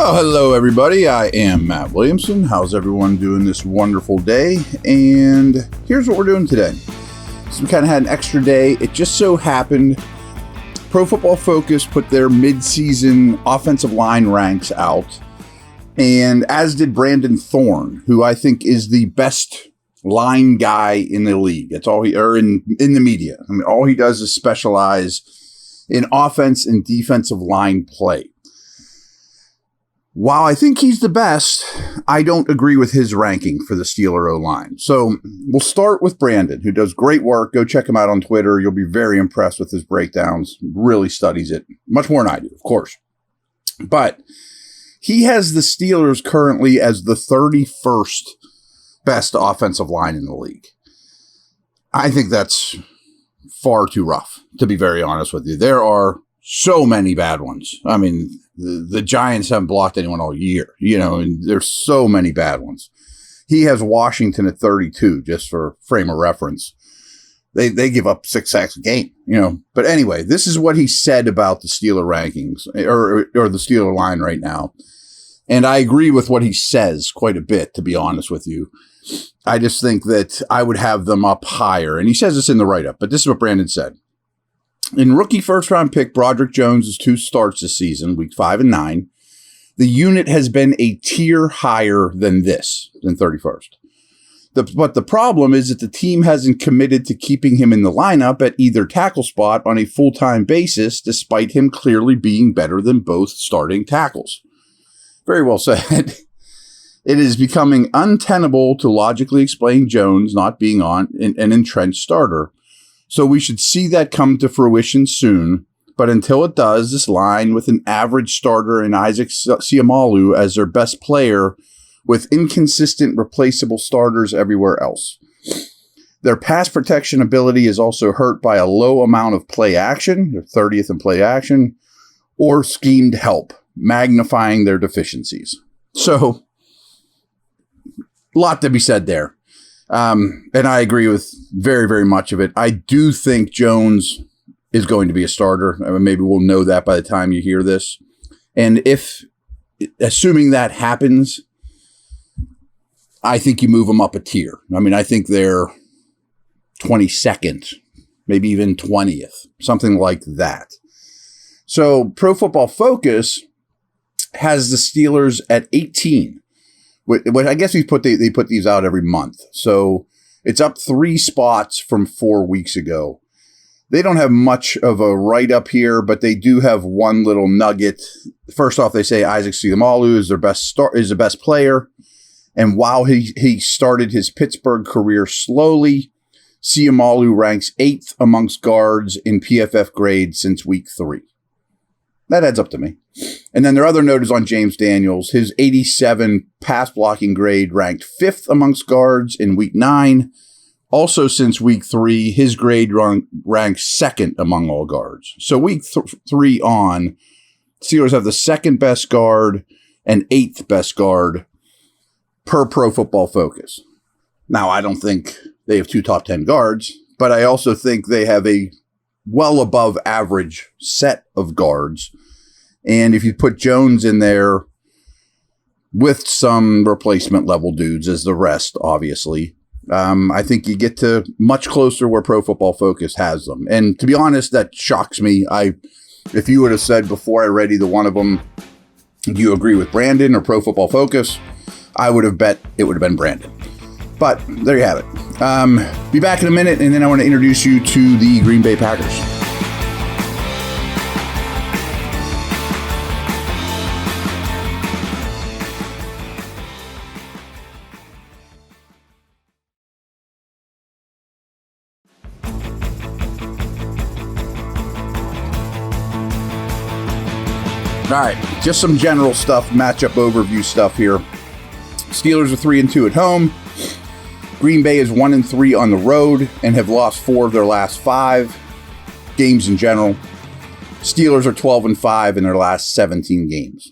Well, hello everybody. I am Matt Williamson. How's everyone doing this wonderful day? And here's what we're doing today. So we kind of had an extra day. It just so happened Pro Football Focus put their mid-season offensive line ranks out, and as did Brandon Thorne, who I think is the best line guy in the league. That's all in the media. I mean, all he does is specialize in offense and defensive line play. While I think he's the best, I don't agree with his ranking for the Steeler O-line. So we'll start with Brandon, who does great work. Go check him out on Twitter. You'll be very impressed with his breakdowns. Really studies it much more than I do, of course. But he has the Steelers currently as the 31st best offensive line in the league. I think that's far too rough, to be very honest with you. There are so many bad ones. I mean, the Giants haven't blocked anyone all year, and there's so many bad ones. He has Washington at 32, just for frame of reference. They give up 6 sacks a game, But anyway, this is what he said about the Steeler rankings, or the Steeler line right now. And I agree with what he says quite a bit, to be honest with you. I just think that I would have them up higher. And he says this in the write-up, but this is what Brandon said. In rookie first-round pick Broderick Jones' 2 starts this season, week 5 and 9, the unit has been a tier higher than 31st. But the problem is that the team hasn't committed to keeping him in the lineup at either tackle spot on a full-time basis, despite him clearly being better than both starting tackles. Very well said. It is becoming untenable to logically explain Jones not being an entrenched starter. So we should see that come to fruition soon. But until it does, this line with an average starter in Isaac Seumalo as their best player with inconsistent replaceable starters everywhere else. Their pass protection ability is also hurt by a low amount of play action, they're 30th in play action, or schemed help, magnifying their deficiencies. So, a lot to be said there. And I agree with very, very much of it. I do think Jones is going to be a starter. I mean, maybe we'll know that by the time you hear this. And assuming that happens, I think you move them up a tier. I mean, I think they're 22nd, maybe even 20th, something like that. So Pro Football Focus has the Steelers at 18. But I guess they put these out every month. So it's up 3 spots from 4 weeks ago. They don't have much of a write-up here, but they do have one little nugget. First off, they say Isaac Seumalo is the best player. And while he started his Pittsburgh career slowly, Seumalo ranks 8th amongst guards in PFF grade since week 3. That adds up to me. And then their other note is on James Daniels. His 87 pass blocking grade ranked 5th amongst guards in week 9. Also since week 3, his grade ranks 2nd among all guards. So week 3 on, Steelers have the 2nd best guard and 8th best guard per Pro Football Focus. Now, I don't think they have 2 top 10 guards, but I also think they have a well above average set of guards. And if you put Jones in there with some replacement level dudes as the rest, obviously, I think you get to much closer where Pro Football Focus has them. And to be honest, that shocks me. If you would have said before I read either one of them, do you agree with Brandon or Pro Football Focus? I would have bet it would have been Brandon. But there you have it. Be back in a minute, and then I want to introduce you to the Green Bay Packers. All right, just some general stuff, matchup overview stuff here. Steelers are 3-2 at home. Green Bay is 1-3 on the road and have lost 4 of their last 5 games in general. Steelers are 12-5 in their last 17 games.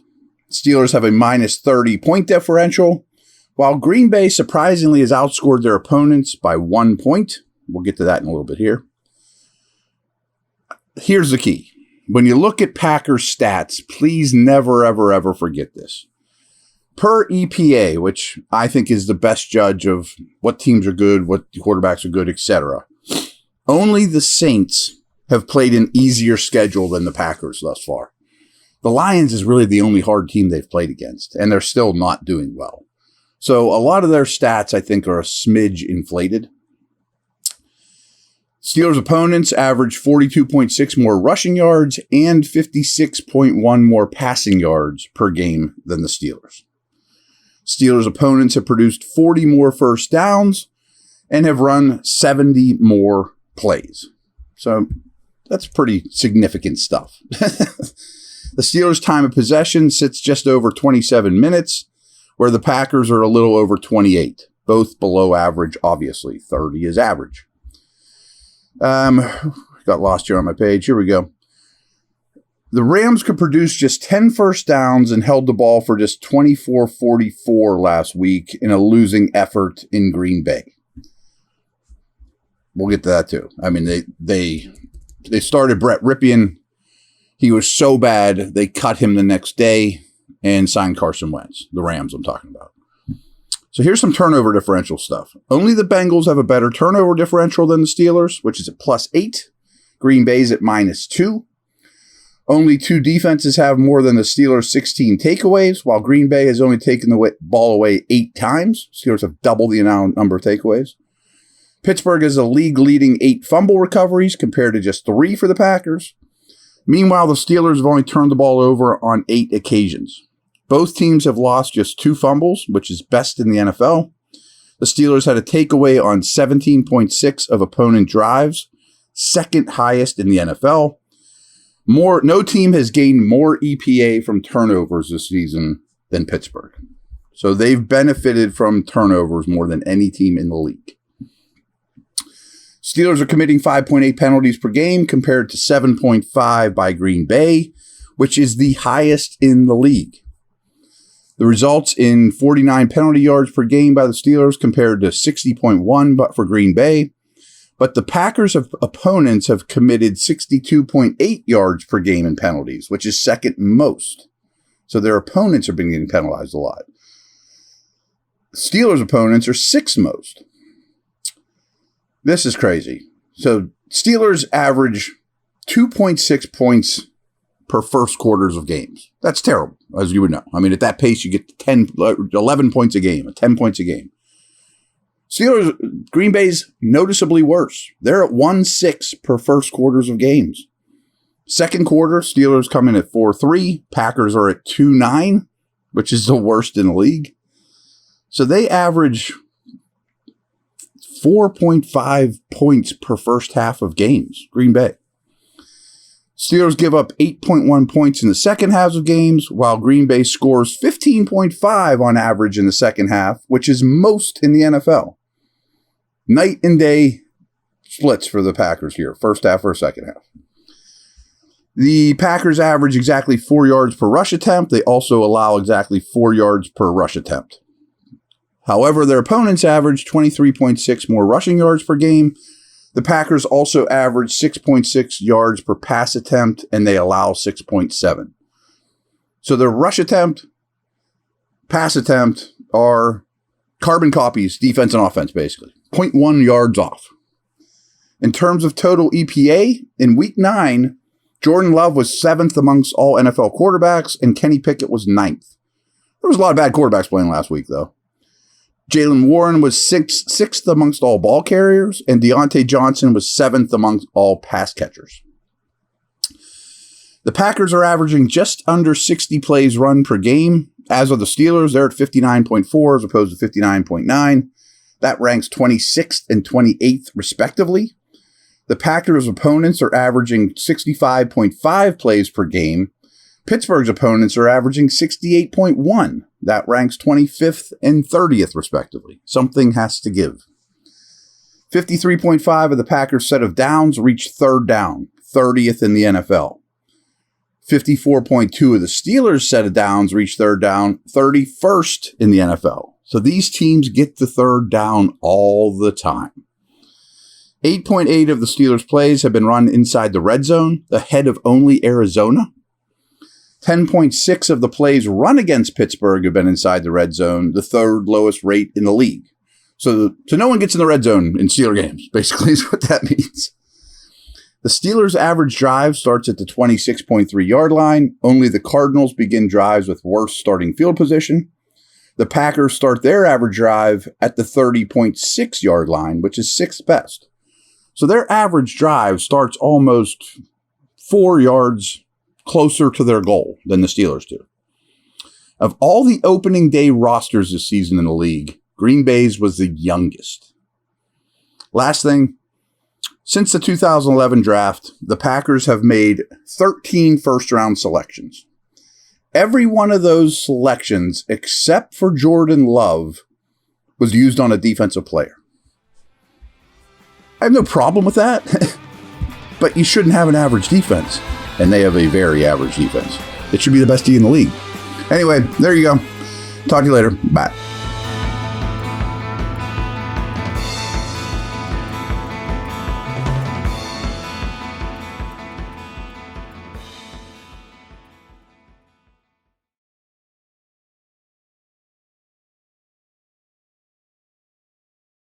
Steelers have a minus 30 point differential, while Green Bay surprisingly has outscored their opponents by 1 point. We'll get to that in a little bit here. Here's the key. when you look at Packers stats, please never, ever, ever forget this. Per EPA, which I think is the best judge of what teams are good, what quarterbacks are good, etc., only the Saints have played an easier schedule than the Packers thus far. The Lions is really the only hard team they've played against, and they're still not doing well. So a lot of their stats, I think, are a smidge inflated. Steelers' opponents average 42.6 more rushing yards and 56.1 more passing yards per game than the Steelers. Steelers' opponents have produced 40 more first downs and have run 70 more plays. So that's pretty significant stuff. The Steelers' time of possession sits just over 27 minutes, where the Packers are a little over 28, both below average, obviously. 30 is average. Got lost here on my page. Here we go. The Rams could produce just 10 first downs and held the ball for just 24-44 last week in a losing effort in Green Bay. We'll get to that too. I mean, they started Brett Ripien. He was so bad, they cut him the next day and signed Carson Wentz. The Rams I'm talking about. So here's some turnover differential stuff. Only the Bengals have a better turnover differential than the Steelers, which is at +8. Green Bay's at -2. Only two defenses have more than the Steelers' 16 takeaways, while Green Bay has only taken the ball away 8 times. Steelers have double the number of takeaways. Pittsburgh has a league-leading 8 fumble recoveries compared to just 3 for the Packers. Meanwhile, the Steelers have only turned the ball over on 8 occasions. Both teams have lost just 2 fumbles, which is best in the NFL. The Steelers had a takeaway on 17.6 of opponent drives, second highest in the NFL. No team has gained more EPA from turnovers this season than Pittsburgh. So they've benefited from turnovers more than any team in the league. Steelers are committing 5.8 penalties per game compared to 7.5 by Green Bay, which is the highest in the league. The results in 49 penalty yards per game by the Steelers compared to 60.1 but for Green Bay. But the Packers' opponents have committed 62.8 yards per game in penalties, which is second most. So their opponents are being getting penalized a lot. Steelers' opponents are sixth most. This is crazy. So Steelers average 2.6 points per first quarters of games. That's terrible, as you would know. I mean, at that pace, you get 11 points a game, 10 points a game. Steelers, Green Bay's noticeably worse. They're at 1.6 per first quarters of games. Second quarter, Steelers come in at 4.3. Packers are at 2.9, which is the worst in the league. So they average 4.5 points per first half of games, Green Bay. Steelers give up 8.1 points in the second halves of games, while Green Bay scores 15.5 on average in the second half, which is most in the NFL. Night and day splits for the Packers here, first half or second half. The Packers average exactly 4 yards per rush attempt. They also allow exactly 4 yards per rush attempt. However, their opponents average 23.6 more rushing yards per game. The Packers also average 6.6 yards per pass attempt, and they allow 6.7. So their rush attempt, pass attempt are carbon copies, defense and offense, basically. 0.1 yards off. In terms of total EPA, in Week 9, Jordan Love was 7th amongst all NFL quarterbacks, and Kenny Pickett was 9th. There was a lot of bad quarterbacks playing last week, though. Jaylen Warren was 6th amongst all ball carriers, and Deontay Johnson was 7th amongst all pass catchers. The Packers are averaging just under 60 plays run per game. As of the Steelers, they're at 59.4 as opposed to 59.9. That ranks 26th and 28th, respectively. The Packers' opponents are averaging 65.5 plays per game. Pittsburgh's opponents are averaging 68.1. That ranks 25th and 30th, respectively. Something has to give. 53.5 of the Packers' set of downs reach third down, 30th in the NFL. 54.2 of the Steelers' set of downs reach third down, 31st in the NFL. So these teams get the third down all the time. 8.8 of the Steelers' plays have been run inside the red zone, ahead of only Arizona. 10.6 of the plays run against Pittsburgh have been inside the red zone, the third lowest rate in the league. So no one gets in the red zone in Steeler games, basically is what that means. The Steelers' average drive starts at the 26.3-yard line. Only the Cardinals begin drives with worse starting field position. The Packers start their average drive at the 30.6-yard line, which is sixth best. So their average drive starts almost 4 yards closer to their goal than the Steelers do. Of all the opening day rosters this season in the league, Green Bay's was the youngest. Last thing, since the 2011 draft, the Packers have made 13 first-round selections. Every one of those selections, except for Jordan Love, was used on a defensive player. I have no problem with that, but you shouldn't have an average defense, and they have a very average defense. It should be the best D in the league. Anyway, there you go. Talk to you later. Bye.